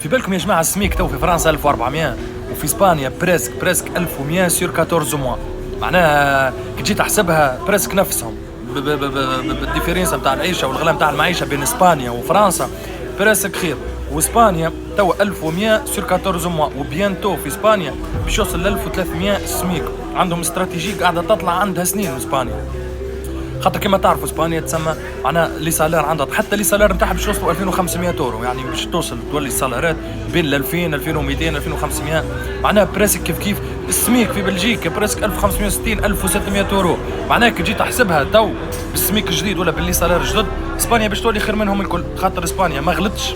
في بالكم يا جماعه السميك تو في فرنسا 1400 وفي اسبانيا بريسك 1100 سور 14 موا. معناها كي جيت تحسبها بريسك نفسهم بالديفيرنس نتاع العيشه والغلاء نتاع المعيشه بين اسبانيا وفرنسا بريسك خير. واسبانيا تو 1100 سور 14 موا، وبيانتو في اسبانيا باش يوصل ل 1300 سميك. عندهم استراتيجي قاعده تطلع عندها سنين اسبانيا، خاطر كما تعرفوا اسبانيا تسمى معناها لي سالير عندها، حتى لي سالير نتاعها باش يوصلوا 2500 يورو، يعني باش توصل تولي السالارات بين 2000 2200 2500. معناها بريسك كيف السميك في بلجيكا بريسك 1560 1600 يورو. معناها كي جيت تحسبها تو بالسميك الجديد ولا باللي سالير الجدد، اسبانيا باش تولي خير منهم الكل، خاطر اسبانيا ما غلطش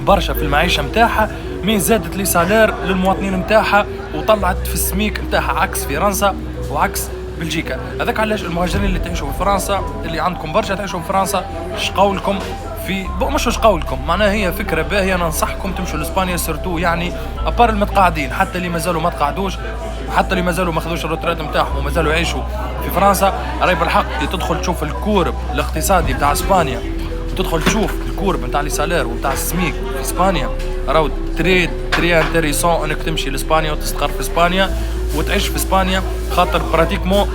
برشا في المعيشه نتاعها، مين زادت لي سالير للمواطنين نتاعها وطلعت في السميك نتاعها، عكس فرنسا وعكس بلجيكا. هذاك علاش المهاجرين اللي تعيشوا في فرنسا، اللي عندكم برشا تعيشوا في فرنسا، اش قولكم في مش قولكم، معناها هي فكره باهيه، ننصحكم تمشوا لاسبانيا سيرتو، يعني ابار المتقاعدين، حتى اللي مازالوا ما تقاعدوش، حتى اللي مازالوا ما خذوش الروترات نتاعهم ومازالوا يعيشوا في فرنسا، راهي بالحق تدخل تشوف الكورب الاقتصادي بتاع اسبانيا، وتدخل تشوف الكورب نتاع لي سالير وتاع السميك في اسبانيا، راهو تري انتريسون انك تمشي لاسبانيا وتستقر في اسبانيا وتعيش في اسبانيا، خاطر براتيكمون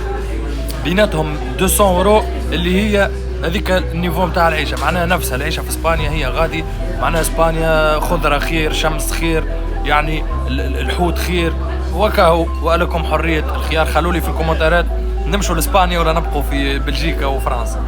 بيناتهم 200 يورو اللي هي هذيك النيفو نتاع العيشه. معناها نفسها العيشه في اسبانيا هي غادي، معناها اسبانيا خضره خير، شمس خير، يعني الحوت خير، وكاهو ولكم حريه الخيار. خلولي في الكومنتات نمشوا لاسبانيا ولا نبقوا في بلجيكا وفرنسا.